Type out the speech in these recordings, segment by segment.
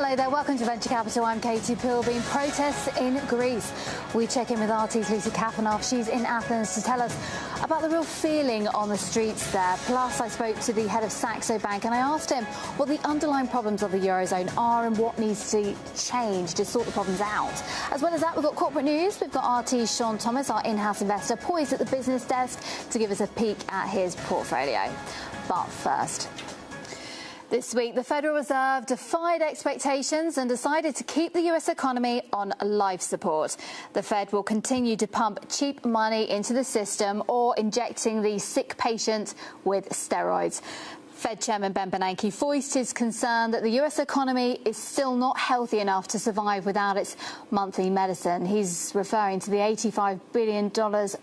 Hello there, welcome to Venture Capital. I'm Katie Pilbeam. Protests in Greece. We check in with RT's Lucy Kafanov. She's in Athens to tell us about the real feeling on the streets there. Plus, I spoke to the head of Saxo Bank and I asked him what the underlying problems of the Eurozone are and what needs to change to sort the problems out. As well as that, we've got corporate news. We've got RT's Sean Thomas, our in-house investor, poised at the business desk to give us a peek at his portfolio. But first, this week, the Federal Reserve defied expectations and decided to keep the US economy on life support. The Fed will continue to pump cheap money into the system or injecting the sick patient with steroids. Fed Chairman Ben Bernanke voiced his concern that the US economy is still not healthy enough to survive without its monthly medicine. He's referring to the $85 billion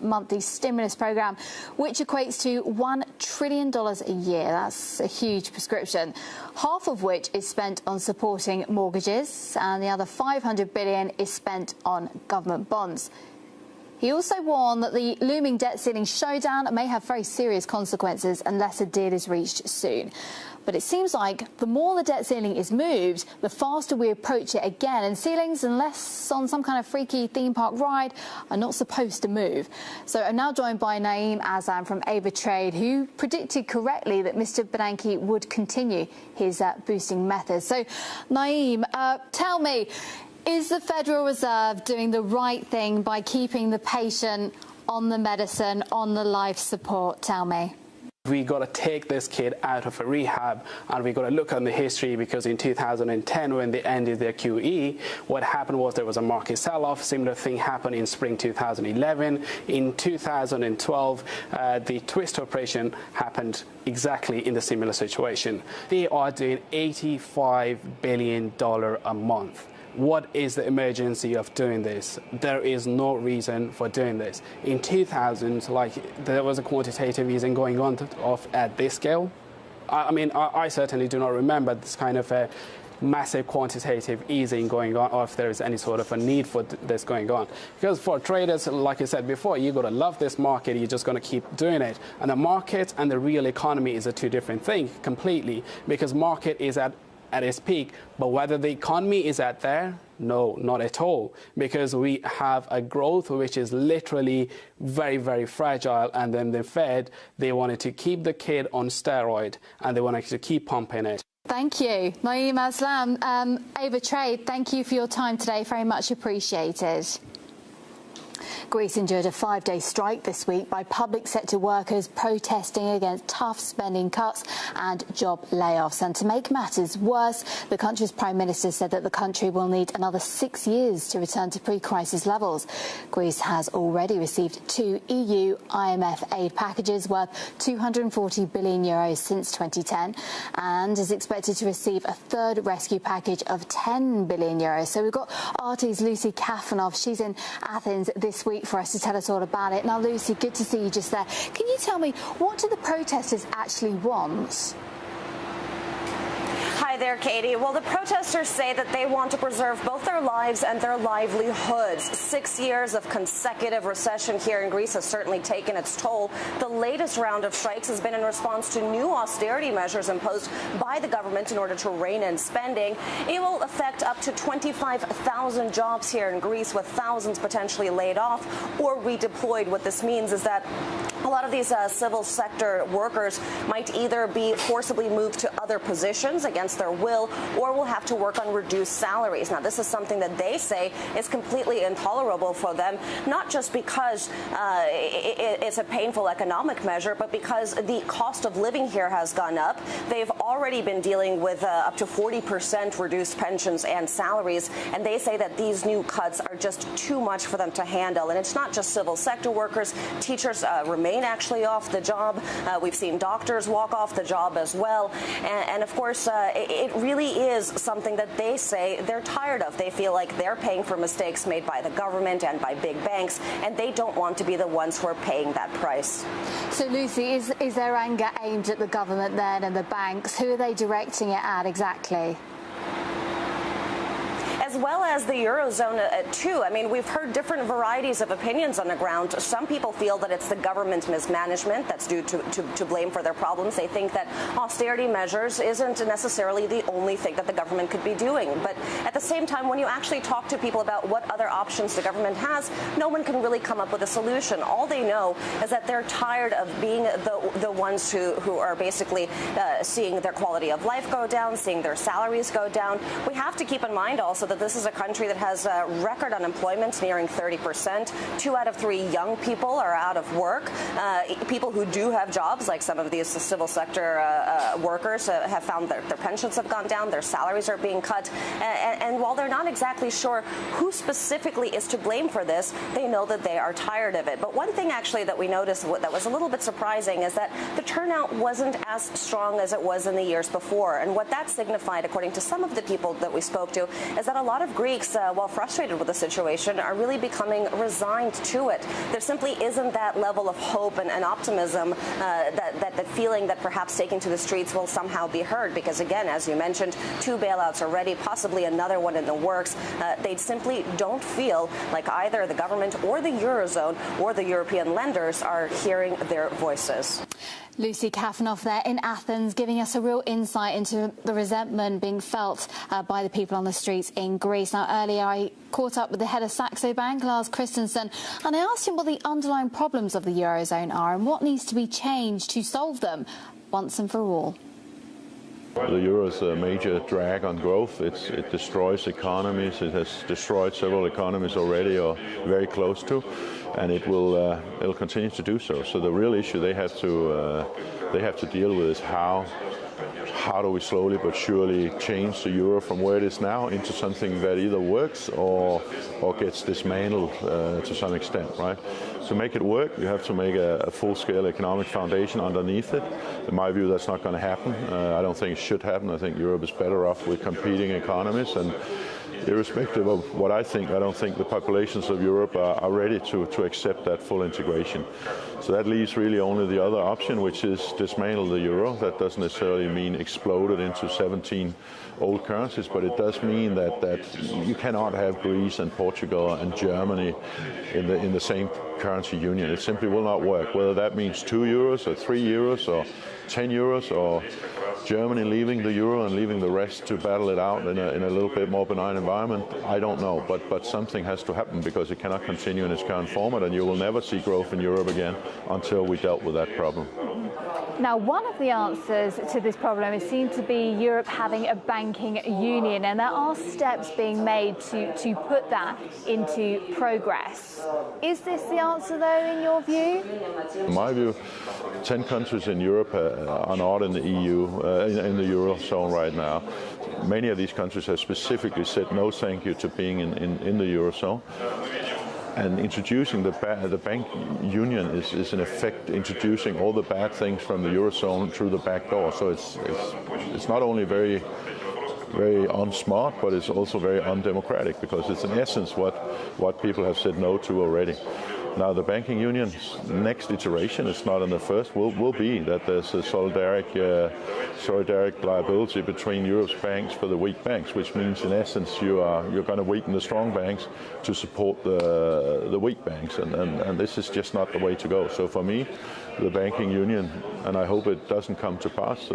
monthly stimulus program, which equates to $1 trillion a year. That's a huge prescription, half of which is spent on supporting mortgages and the other $500 billion is spent on government bonds. He also warned that the looming debt ceiling showdown may have very serious consequences unless a deal is reached soon. But it seems like the more the debt ceiling is moved, the faster we approach it again. And ceilings, unless on some kind of freaky theme park ride, are not supposed to move. So I'm now joined by Naeem Aslam from Ava Trade, who predicted correctly that Mr. Bernanke would continue his boosting methods. So, Naeem, tell me, is the Federal Reserve doing the right thing by keeping the patient on the medicine, on the life support? Tell me. We got to take this kid out of a rehab and we got to look at the history, because in 2010 when they ended their QE, what happened was there was a market sell-off. Similar thing happened in spring 2011. In 2012, the twist operation happened exactly in the similar situation. They are doing $85 billion a month. What is the emergency of doing this? There is no reason for doing this. In 2000, there was a quantitative easing going on at this scale. I certainly do not remember this kind of a massive quantitative easing going on, or if there is any sort of a need for this going on. Because for traders, like I said before, you got to love this market. You're just going to keep doing it. And the market and the real economy is a two different things completely, because market is at its peak, but whether the economy is at there, no, not at all, because we have a growth which is literally very, very fragile. And then the Fed, they wanted to keep the kid on steroid and they wanted to keep pumping it. Thank you. Naeem Aslam, Ava Trade, thank you for your time today. Very much appreciated. Greece endured a 5-day strike this week by public sector workers protesting against tough spending cuts and job layoffs. And to make matters worse, the country's Prime Minister said that the country will need another 6 years to return to pre-crisis levels. Greece has already received 2 EU IMF aid packages worth €240 billion since 2010 and is expected to receive a third rescue package of €10 billion. So we've got RT's Lucy Kafanov. She's in Athens this week for us to tell us all about it. Now, Lucy, good to see you just there. Can you tell me, what do the protesters actually want? Hi there, Katie. Well, the protesters say that they want to preserve both their lives and their livelihoods. 6 years of consecutive recession here in Greece has certainly taken its toll. The latest round of strikes has been in response to new austerity measures imposed by the government in order to rein in spending. It will affect up to 25,000 jobs here in Greece, with thousands potentially laid off or redeployed. What this means is that a lot of these civil sector workers might either be forcibly moved to other positions against their will, or will have to work on reduced salaries. Now, this is something that they say is completely intolerable for them, not just because it's a painful economic measure, but because the cost of living here has gone up. They've already been dealing with up to 40% reduced pensions and salaries, and they say that these new cuts are just too much for them to handle. And it's not just civil sector workers. Teachers remain actually off the job. We've seen doctors walk off the job as well. And of course, it really is something that they say they're tired of. They feel like they're paying for mistakes made by the government and by big banks, and they don't want to be the ones who are paying that price. So, Lucy, is their anger aimed at the government then and the banks? Who are they directing it at exactly? As well as the Eurozone, too. I mean, we've heard different varieties of opinions on the ground. Some people feel that it's the government mismanagement that's due to blame for their problems. They think that austerity measures isn't necessarily the only thing that the government could be doing. But at the same time, when you actually talk to people about what other options the government has, no one can really come up with a solution. All they know is that they're tired of being the ones who are basically seeing their quality of life go down, seeing their salaries go down. We have to keep in mind also that this is a country that has record unemployment nearing 30%. 2 out of 3 young people are out of work. People who do have jobs, like some of these civil sector workers, have found their pensions have gone down, their salaries are being cut. And while they're not exactly sure who specifically is to blame for this, they know that they are tired of it. But one thing actually that we noticed that was a little bit surprising is that the turnout wasn't as strong as it was in the years before. And what that signified, according to some of the people that we spoke to, is that a lot of Greeks, while frustrated with the situation, are really becoming resigned to it. There simply isn't that level of hope and optimism, that feeling that perhaps taking to the streets will somehow be heard. Because again, as you mentioned, 2 bailouts already, possibly another one in the works. They simply don't feel like either the government or the Eurozone or the European lenders are hearing their voices. Lucy Kafanoff there in Athens, giving us a real insight into the resentment being felt by the people on the streets in Greece. Now, earlier I caught up with the head of Saxo Bank, Lars Christensen, and I asked him what the underlying problems of the Eurozone are and what needs to be changed to solve them once and for all. The euro is a major drag on growth. It destroys economies. It has destroyed several economies already, or very close to, and it'll continue to do so. So the real issue they have to deal with is how do we slowly but surely change the euro from where it is now into something that either works or gets dismantled to some extent, right? To make it work, you have to make a full-scale economic foundation underneath it. In my view, that's not going to happen. I don't think it should happen. I think Europe is better off with competing economies, and irrespective of what I don't think the populations of Europe are ready to accept that full integration. So that leaves really only the other option, which is dismantle the euro. That doesn't necessarily mean explode it into 17 old currencies, but it does mean that you cannot have Greece and Portugal and Germany in the same currency union. It simply will not work. Whether that means 2 euros or 3 euros or 10 euros or Germany leaving the euro and leaving the rest to battle it out in a little bit more benign environment, I don't know. But something has to happen, because it cannot continue in its current format, and you will never see growth in Europe again until we dealt with that problem. Now, one of the answers to this problem is seen to be Europe having a banking union, and there are steps being made to put that into progress. Is this the answer, though, in your view? In my view, 10 countries in Europe are not in the EU, in the Eurozone right now. Many of these countries have specifically said no thank you to being in the Eurozone. And introducing the bank union is in effect introducing all the bad things from the Eurozone through the back door. So it's not only very unsmart, but it's also very undemocratic, because it's in essence what people have said no to already. Now, the banking union's next iteration, it's not in the first, will be that there's a solidaric liability between Europe's banks for the weak banks, which means in essence you're going to weaken the strong banks to support the weak banks, and this is just not the way to go. So for me, the banking union, and I hope it doesn't come to pass,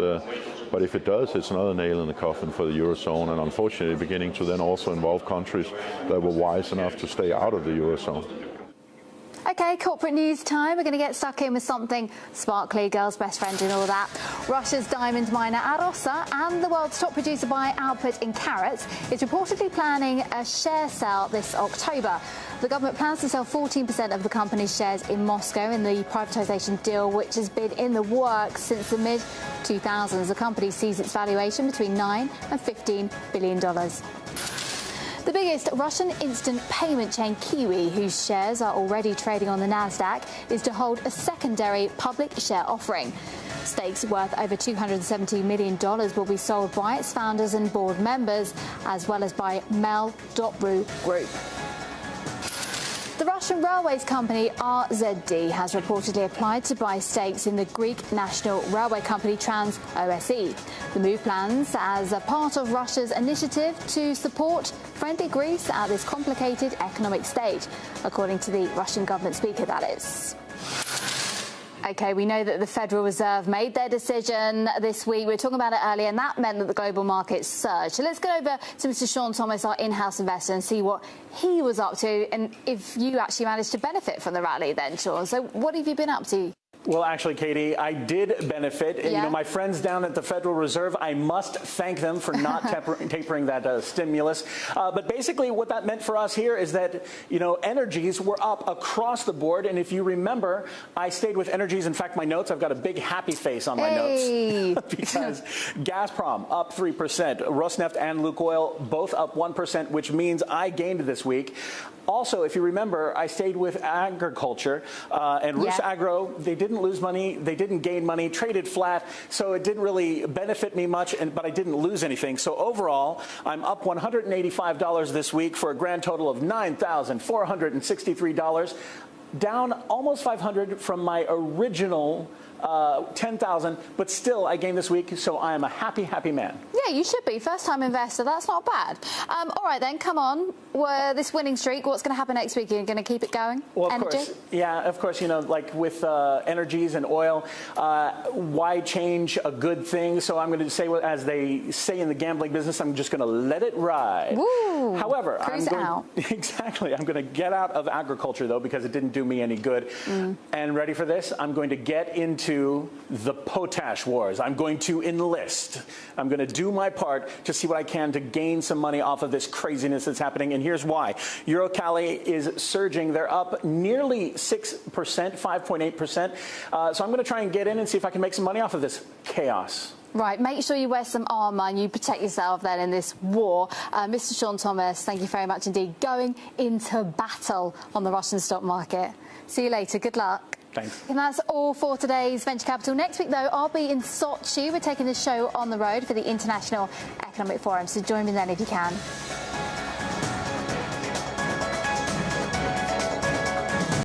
but if it does, it's another nail in the coffin for the Eurozone, and unfortunately beginning to then also involve countries that were wise enough to stay out of the Eurozone. OK, corporate news time. We're going to get stuck in with something sparkly, girl's best friend and all that. Russia's diamond miner Arosa and the world's top producer by output in carrots is reportedly planning a share sale this October. The government plans to sell 14% of the company's shares in Moscow in the privatisation deal, which has been in the works since the mid-2000s. The company sees its valuation between $9 and $15 billion. The biggest Russian instant payment chain, Kiwi, whose shares are already trading on the Nasdaq, is to hold a secondary public share offering. Stakes worth over $270 million will be sold by its founders and board members, as well as by Mel.ru Group. The Russian railways company RZD has reportedly applied to buy stakes in the Greek national railway company Trans OSE. The move plans as a part of Russia's initiative to support friendly Greece at this complicated economic stage, according to the Russian government speaker, that is. OK, we know that the Federal Reserve made their decision this week. We were talking about it earlier, and that meant that the global markets surged. So let's go over to Mr. Sean Thomas, our in-house investor, and see what he was up to and if you actually managed to benefit from the rally then, Sean. So what have you been up to? Well, actually, Katie, I did benefit. Yeah. And, you know, my friends down at the Federal Reserve, I must thank them for not tapering that stimulus. But basically what that meant for us here is that, you know, energies were up across the board. And if you remember, I stayed with energies. In fact, my notes, I've got a big happy face on my notes. Because Gazprom up 3%, Rosneft and Lukoil both up 1%, which means I gained this week. Also, if you remember, I stayed with agriculture and Rusagro. They didn't lose money. They didn't gain money, traded flat. So it didn't really benefit me much, but I didn't lose anything. So overall, I'm up $185 this week for a grand total of $9,463, down almost $500 from my original $10,000, but still I gained this week, so I am a happy, happy man. Yeah, you should be. First-time investor, that's not bad. All right, then, come on. This winning streak, what's going to happen next week? You're going to keep it going? Well, of Energy? course. Yeah, of course, you know, like with energies and oil, why change a good thing? So I'm going to say, as they say in the gambling business, I'm just going to let it ride. Woo! However, Cruise out. Exactly. I'm going to get out of agriculture, though, because it didn't do me any good. And ready for this? I'm going to get into the potash wars. I'm going to enlist. I'm going to do my part to see what I can to gain some money off of this craziness that's happening. And here's why. Eurocali is surging. They're up nearly 6%, 5.8%. So I'm going to try and get in and see if I can make some money off of this chaos. Right, make sure you wear some armour and you protect yourself then in this war. Mr. Sean Thomas, thank you very much indeed. Going into battle on the Russian stock market. See you later. Good luck. Thanks. And that's all for today's Venture Capital. Next week, though, I'll be in Sochi. We're taking the show on the road for the International Economic Forum, so join me then if you can.